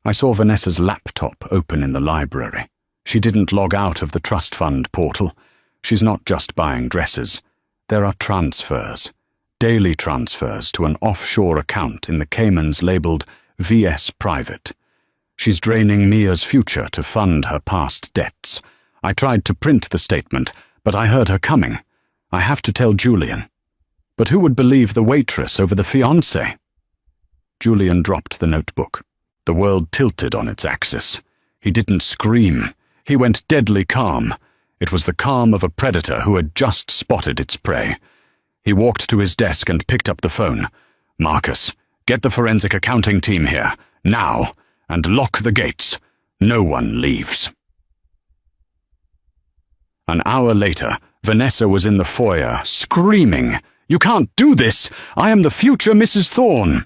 I saw Vanessa's laptop open in the library. She didn't log out of the trust fund portal. She's not just buying dresses. There are transfers. daily transfers to an offshore account in the Caymans labeled VS Private. She's draining Mia's future to fund her past debts. I tried to print the statement, but I heard her coming. I have to tell Julian. But who would believe the waitress over the fiancé? Julian dropped the notebook. The world tilted on its axis. He didn't scream. He went deadly calm. It was the calm of a predator who had just spotted its prey. He walked to his desk and picked up the phone. "Marcus, get the forensic accounting team here, now, and lock the gates. No one leaves." An hour later, Vanessa was in the foyer, screaming, "You can't do this! I am the future Mrs. Thorne!"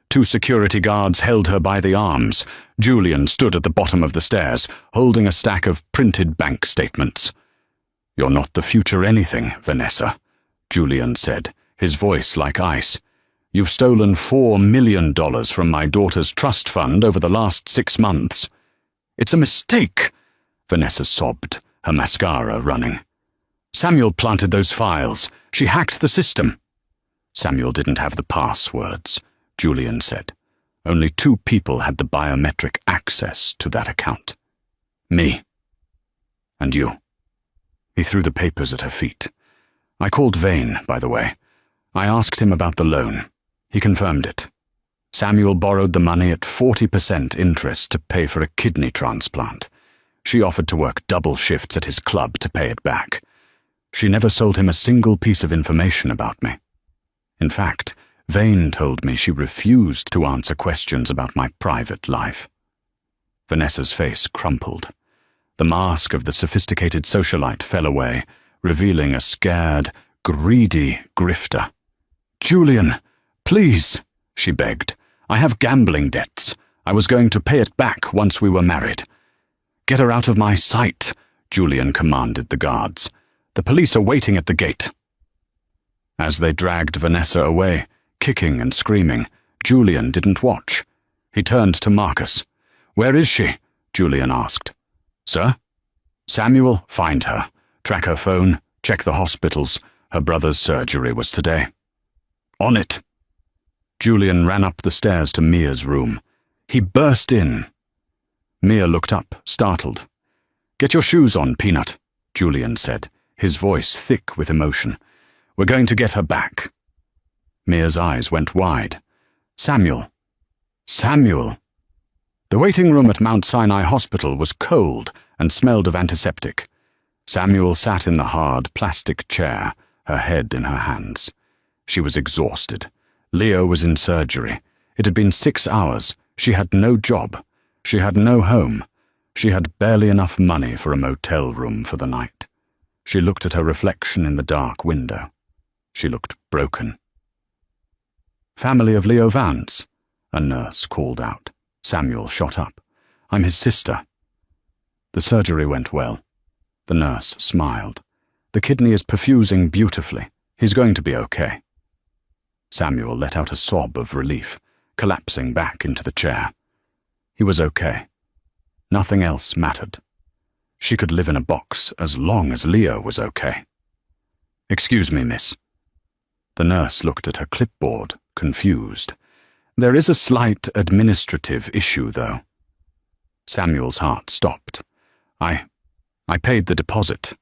Two security guards held her by the arms. Julian stood at the bottom of the stairs, holding a stack of printed bank statements. "You're not the future anything, Vanessa," Julian said, his voice like ice. "You've stolen $4 million from my daughter's trust fund over the last 6 months." "It's a mistake," Vanessa sobbed, her mascara running. "Samuel planted those files. She hacked the system." "Samuel didn't have the passwords," Julian said. "Only 2 people had the biometric access to that account. Me. And you." He threw the papers at her feet. "I called Vane, by the way. I asked him about the loan. He confirmed it. Samuel borrowed the money at 40% interest to pay for a kidney transplant. She offered to work double shifts at his club to pay it back. She never sold him a single piece of information about me. In fact, Vane told me she refused to answer questions about my private life." Vanessa's face crumpled. The mask of the sophisticated socialite fell away, revealing a scared, greedy grifter. "Julian, please," she begged. "I have gambling debts. I was going to pay it back once we were married." "Get her out of my sight," Julian commanded the guards. "The police are waiting at the gate." As they dragged Vanessa away, kicking and screaming, Julian didn't watch. He turned to Marcus. "Where is she?" Julian asked. "Sir?" "Samuel, find her. Track her phone. Check the hospitals. Her brother's surgery was today." "On it." Julian ran up the stairs to Mia's room. He burst in. Mia looked up, startled. "Get your shoes on, Peanut," Julian said, his voice thick with emotion. "We're going to get her back." Mia's eyes went wide. "Samuel. Samuel." The waiting room at Mount Sinai Hospital was cold and smelled of antiseptic. Samuel sat in the hard plastic chair, her head in her hands. She was exhausted. Leo was in surgery. It had been 6 hours. She had no job. She had no home. She had barely enough money for a motel room for the night. She looked at her reflection in the dark window. She looked broken. "Family of Leo Vance," a nurse called out. Samuel shot up. "I'm his sister." The surgery went well. The nurse smiled. "The kidney is perfusing beautifully. He's going to be okay." Samuel let out a sob of relief, collapsing back into the chair. He was okay. Nothing else mattered. She could live in a box as long as Leo was okay. "Excuse me, miss." The nurse looked at her clipboard, confused. "There is a slight administrative issue, though." Samuel's heart stopped. I paid the deposit.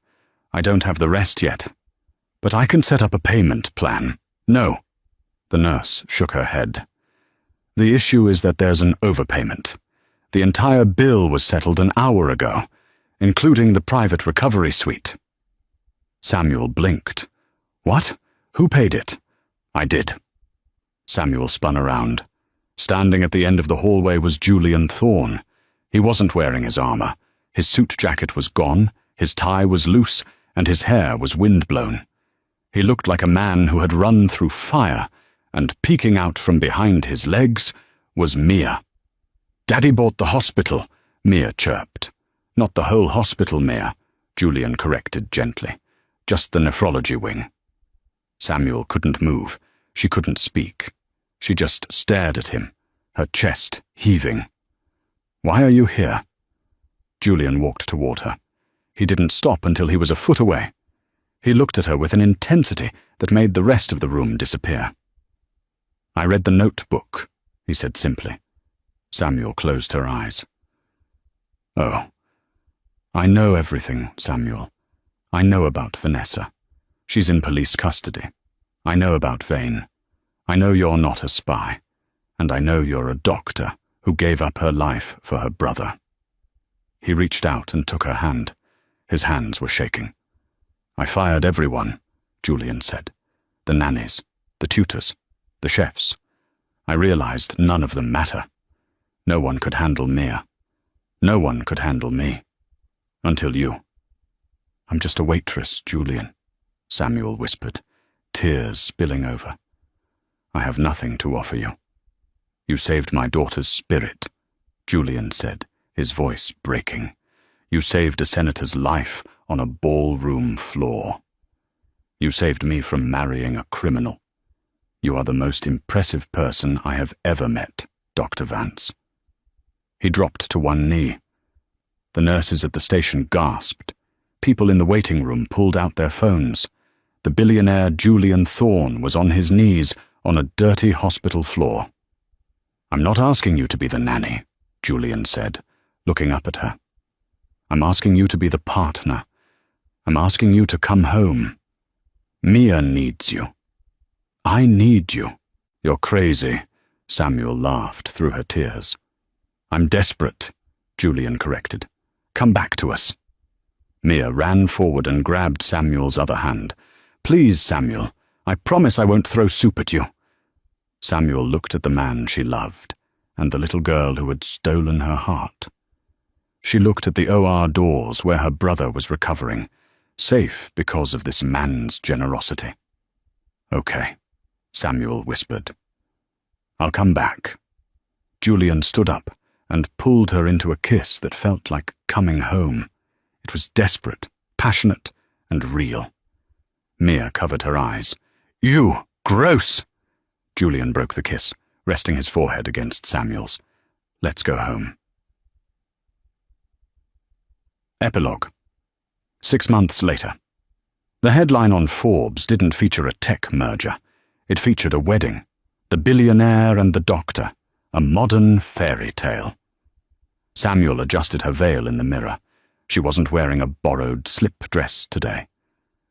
I don't have the rest yet. But I can set up a payment plan." "No." The nurse shook her head. "The issue is that there's an overpayment. The entire bill was settled an hour ago, including the private recovery suite." Samuel blinked. "What? Who paid it?" "I did." Samuel spun around. Standing at the end of the hallway was Julian Thorne. He wasn't wearing his armor. His suit jacket was gone, his tie was loose, and his hair was windblown. He looked like a man who had run through fire, and peeking out from behind his legs was Mia. "Daddy bought the hospital," Mia chirped. "Not the whole hospital, Mia," Julian corrected gently. "Just the nephrology wing." Samuel couldn't move. She couldn't speak. She just stared at him, her chest heaving. "Why are you here?" Julian walked toward her. He didn't stop until he was a foot away. He looked at her with an intensity that made the rest of the room disappear. "I read the notebook," he said simply. Samuel closed her eyes. "Oh, I know everything, Samuel. I know about Vanessa. She's in police custody. I know about Vane. I know you're not a spy. And I know you're a doctor who gave up her life for her brother." He reached out and took her hand. His hands were shaking. "I fired everyone," Julian said. "The nannies, the tutors, the chefs. I realized none of them matter. No one could handle Mia. No one could handle me. Until you." "I'm just a waitress, Julian," Samuel whispered, tears spilling over. "I have nothing to offer you." "You saved my daughter's spirit," Julian said, his voice breaking. "You saved a senator's life on a ballroom floor. You saved me from marrying a criminal. You are the most impressive person I have ever met, Dr. Vance." He dropped to one knee. The nurses at the station gasped. People in the waiting room pulled out their phones. The billionaire Julian Thorne was on his knees on a dirty hospital floor. "I'm not asking you to be the nanny," Julian said, looking up at her. "I'm asking you to be the partner. I'm asking you to come home. Mia needs you. I need you." "You're crazy," Samuel laughed through her tears. "I'm desperate," Julian corrected. "Come back to us." Mia ran forward and grabbed Samuel's other hand. "Please, Samuel, I promise I won't throw soup at you." Samuel looked at the man she loved and the little girl who had stolen her heart. She looked at the OR doors where her brother was recovering, safe because of this man's generosity. "Okay," Samuel whispered. "I'll come back." Julian stood up and pulled her into a kiss that felt like coming home. It was desperate, passionate, and real. Mia covered her eyes. "You, gross!" Julian broke the kiss, resting his forehead against Samuel's. "Let's go home." Epilogue. 6 months later. The headline on Forbes didn't feature a tech merger. It featured a wedding. The Billionaire and the Doctor. A modern fairy tale. Samuel adjusted her veil in the mirror. She wasn't wearing a borrowed slip dress today.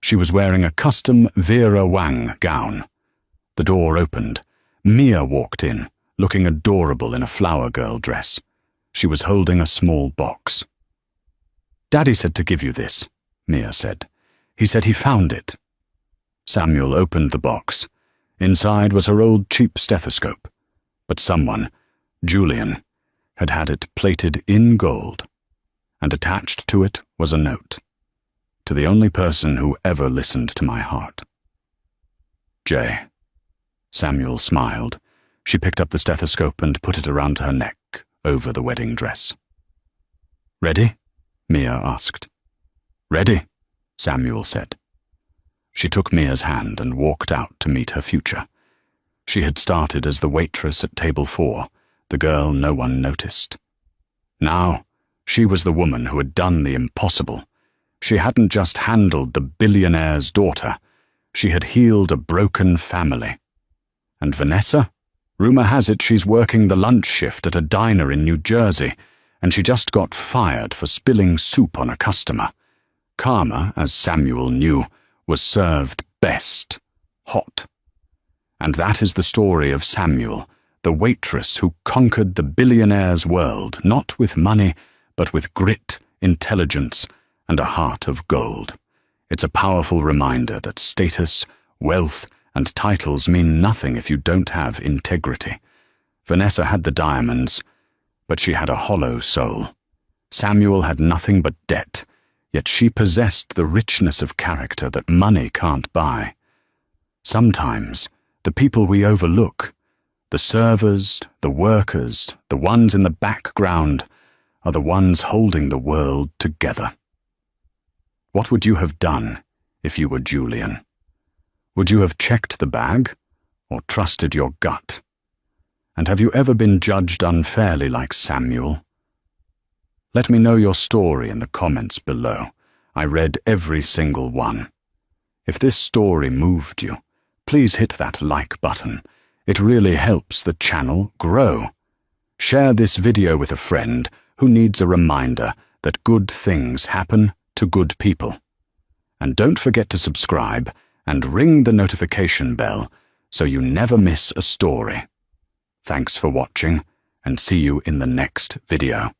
She was wearing a custom Vera Wang gown. The door opened. Mia walked in, looking adorable in a flower girl dress. She was holding a small box. "Daddy said to give you this," Mia said. "He said he found it." Samuel opened the box. Inside was her old cheap stethoscope. But someone, Julian, had had it plated in gold. And attached to it was a note. To the only person who ever listened to my heart. "Jay." Samuel smiled. She picked up the stethoscope and put it around her neck, over the wedding dress. "Ready?" Mia asked. "Ready," Samuel said. She took Mia's hand and walked out to meet her future. She had started as the waitress at table 4, the girl no one noticed. Now, she was the woman who had done the impossible. She hadn't just handled the billionaire's daughter, she had healed a broken family. And Vanessa? Rumor has it she's working the lunch shift at a diner in New Jersey, and she just got fired for spilling soup on a customer. Karma, as Samuel knew, was served best, hot. And that is the story of Samuel, the waitress who conquered the billionaire's world, not with money, but with grit, intelligence, and a heart of gold. It's a powerful reminder that status, wealth, and titles mean nothing if you don't have integrity. Vanessa had the diamonds, but she had a hollow soul. Samuel had nothing but debt, yet she possessed the richness of character that money can't buy. Sometimes, the people we overlook, the servers, the workers, the ones in the background, are the ones holding the world together. What would you have done if you were Julian? Would you have checked the bag or trusted your gut? And have you ever been judged unfairly like Samuel? Let me know your story in the comments below. I read every single one. If this story moved you, please hit that like button. It really helps the channel grow. Share this video with a friend who needs a reminder that good things happen to good people. And don't forget to subscribe and ring the notification bell so you never miss a story. Thanks for watching, and see you in the next video.